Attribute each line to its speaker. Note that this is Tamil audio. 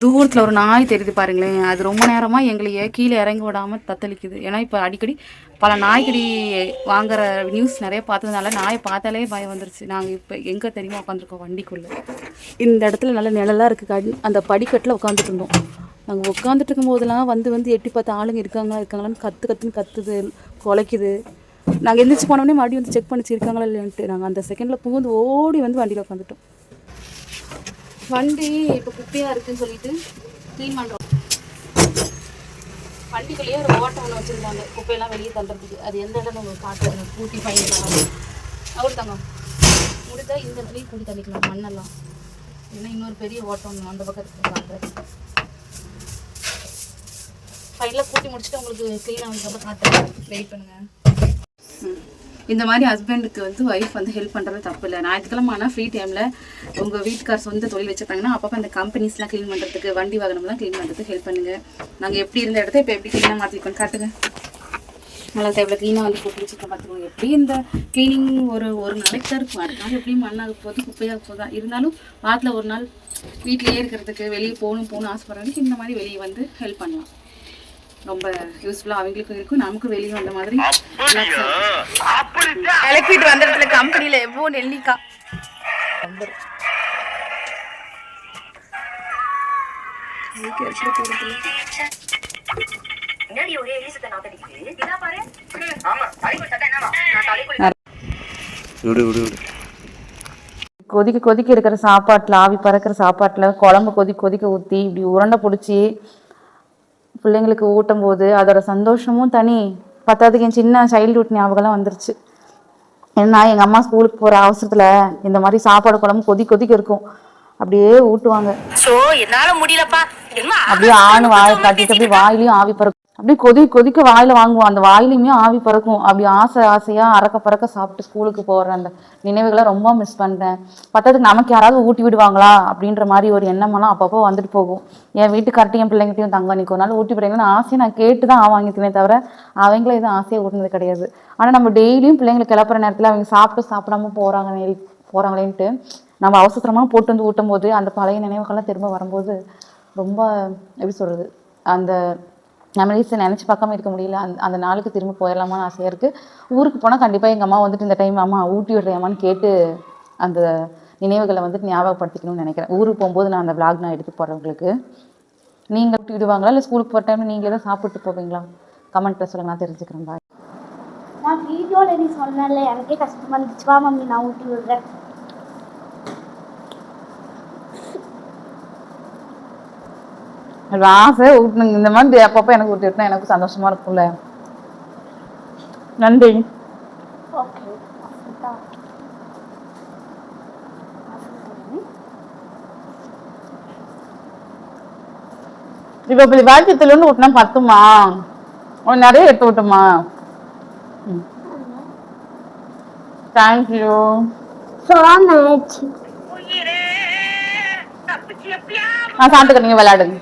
Speaker 1: தூரத்தில் ஒரு நாய் தெரியுது பாருங்களேன். அது ரொம்ப நேரமாக எங்களையே கீழே இறங்கி விடாமல் தத்தளிக்குது. ஏன்னா இப்போ அடிக்கடி பல நாய்க்கடி வாங்குற நியூஸ் நிறைய பார்த்ததுனால நாயை பார்த்தாலே பயம் வந்துருச்சு. நாங்கள் இப்போ எங்கே தெரியுமா உட்காந்துருக்கோம், வண்டிக்குள்ளே. இந்த இடத்துல நல்ல நிழலாக இருக்குது. அந்த படிக்கட்டில் உட்காந்துட்டு இருந்தோம். நாங்கள் உட்காந்துட்டு இருக்கும்போதெல்லாம் வந்து எட்டி பார்த்த ஆளுங்க இருக்காங்களான்னு கத்துன்னு கத்துது, குலைக்குது. நாங்கள் எந்திரிச்சு போனோடனே மறுபடியும் வந்து செக் பண்ணிச்சு இருக்காங்களா இல்லைன்ட்டு. நாங்கள் அந்த செகண்டில் புகுந்து ஓடி வந்து வண்டியில் உட்காந்துட்டோம். வண்டி இப்போ குப்பையாக இருக்குதுன்னு சொல்லிட்டு க்ளீன் பண்ணுறோம். வண்டிக்குள்ளேயே ஒரு ஓட்டை ஒன்று வச்சுருந்தாங்க குப்பையெல்லாம் வெளியே தள்ளுறதுக்கு. அது எந்த இடம் உங்களுக்கு காட்டுறாங்க, கூட்டி பயணிக்கலாம். அவர் தாங்க முடித்தா இந்த இடத்துலையும் கூட்டி தள்ளிக்கலாம் மண்ணெல்லாம். ஏன்னா இன்னொரு பெரிய ஓட்டம் ஒன்று அந்த பக்கத்துக்கு காட்டுறேன். ஃபைனலாக கூட்டி முடிச்சுட்டு உங்களுக்கு க்ளீனாக வந்தப்போ காட்டுறேன். வெயிட் பண்ணுங்கள். இந்த மாதிரி ஹஸ்பண்டுக்கு வந்து ஒய்ஃப் வந்து ஹெல்ப் பண்ணுறது தப்பு இல்லை. ஞாயிற்றுக்கிழமை ஆனால் ஃப்ரீ டைமில் உங்கள் வீட்டுக்கார் சொந்த தொழில் வச்சுருக்காங்கன்னா அப்பப்போ அந்த கம்பெனிஸ்லாம் க்ளீன் பண்ணுறதுக்கு, வண்டி வாகனம்லாம் க்ளீன் பண்ணுறதுக்கு ஹெல்ப் பண்ணுங்கள். நாங்கள் எப்படி இருந்த இடத்த இப்போ எப்படி க்ளீனாக மாற்றிருக்கோம் காட்டுங்க. நல்லா எவ்வளோ க்ளீனாக வந்து போட்டு வச்சுருக்கோம் பார்த்துக்கோங்க. எப்படி இந்த க்ளீனிங் ஒரு நாளைக்கு தான் இருக்கும். அடுத்த நாள் எப்படியும் மண்ணாக போகுது, குப்பையாக போகுதான். இருந்தாலும் வாரத்தில் ஒரு நாள் வீட்டிலேயே இருக்கிறதுக்கு, வெளியே போகணும் ஆசைப்படுறதுக்கு இந்த மாதிரி வெளியே வந்து ஹெல்ப் பண்ணலாம். ரொம்ப யூஸ்ஃபுல்லாக அவங்களுக்கும் இருக்கும், நமக்கும் வெளியே வந்த மாதிரி. எலக்ட்ரிக் வந்த இடத்துல கம்பெனியில் எவ்வளோ நெல்லிக்காய் கொதிக்க இருக்கிற சாப்பாட்டில், ஆவி பறக்கிற சாப்பாட்டில் குழம்பு கொதிக்க ஊற்றி இப்படி உருண்டை பிடிச்சி பிள்ளைங்களுக்கு ஊட்டும் போது அதோட சந்தோஷமும் தனி. பத்தாவதுக்கு என் சின்ன சைல்ட்ஹுட் ஞாபகம்லாம் வந்துருச்சு. ஏன்னா எங்கள் அம்மா ஸ்கூலுக்கு போகிற அவசரத்தில் இந்த மாதிரி சாப்பாடு குழம்பு கொதிக்க இருக்கும். அப்படியே ஊட்டுவாங்க. அப்படியே ஆணு வாயை கட்டிட்டு அப்படியே வாயிலையும் ஆவி பறக்கும். அப்படியே கொதிக்க வாயில வாங்குவோம். அந்த வாயிலையுமே ஆவி பறக்கும். அப்படி ஆசையா அறக்க பறக்க சாப்பிட்டு ஸ்கூலுக்கு போகிற அந்த நினைவுகளை ரொம்ப மிஸ் பண்ணுறேன். பத்தாதுக்கு நமக்கு யாராவது ஊட்டி விடுவாங்களா அப்படின்ற மாதிரி ஒரு எண்ணமெல்லாம் அப்பப்போ வந்துட்டு போகும். என் வீட்டுக்கார்ட்டையும் என் பிள்ளைங்கிட்டையும் தங்க நீக்கு ஒரு நாள் ஊட்டி விடுறீங்கன்னு ஆசையை நான் கேட்டு தான் வாங்கிக்குவேன் தவிர அவங்களே எதுவும் ஆசையை ஊட்டினது கிடையாது. ஆனால் நம்ம டெய்லியும் பிள்ளைங்களுக்கு கிளப்புற நேரத்தில் அவங்க சாப்பிடாம போகிறாங்களேன்ட்டு நம்ம அவசரமாக போட்டு வந்து ஊட்டும் போது அந்த பழைய நினைவுகள்லாம் திரும்ப வரும்போது ரொம்ப எப்படி சொல்கிறது, அந்த மெமரிஸை நினச்சி பார்க்காம இருக்க முடியல. அந்த நாளுக்கு திரும்ப போயிடலாமான்னு ஆசையாக இருக்குது. ஊருக்கு போனால் கண்டிப்பாக எங்கள் அம்மா வந்துட்டு இந்த டைம் அம்மா ஊட்டி விடுறேம்மான்னு கேட்டு அந்த நினைவுகளை வந்துட்டு ஞாபகப்படுத்திக்கணும்னு நினைக்கிறேன். ஊருக்கு போகும்போது நான் அந்த விளாக் நான் எடுத்து போகிறேன் உங்களுக்கு. நீங்கள் ஊட்டி விடுவாங்களா இல்லை ஸ்கூலுக்கு போகிற டைம் நீங்களே தான் சாப்பிட்டு போவீங்களா? கமெண்ட்டில் சொல்லுங்கள், நான் தெரிஞ்சுக்கிறேன். பாய்.
Speaker 2: நான் வீடியோவில் நீ சொன்னல எனக்கே கஷ்டமாக இருந்துச்சு. வா மம்மி நான் ஊட்டி விடுறேன்.
Speaker 1: ஆசை ஊட்டணுங்க. இந்த மாதிரி அப்பப்போ எனக்கு ஊட்டி விட்டுனா எனக்கு சந்தோஷமா இருக்கும்ல. நன்றி. இப்போ இப்படி வாக்கியத்துலேருந்து ஊட்டினா பத்துமா? நிறைய எடுத்து விட்டுமா? Thank you so much. சாப்பிட்டுக்க, நீங்கள் விளையாடுங்க.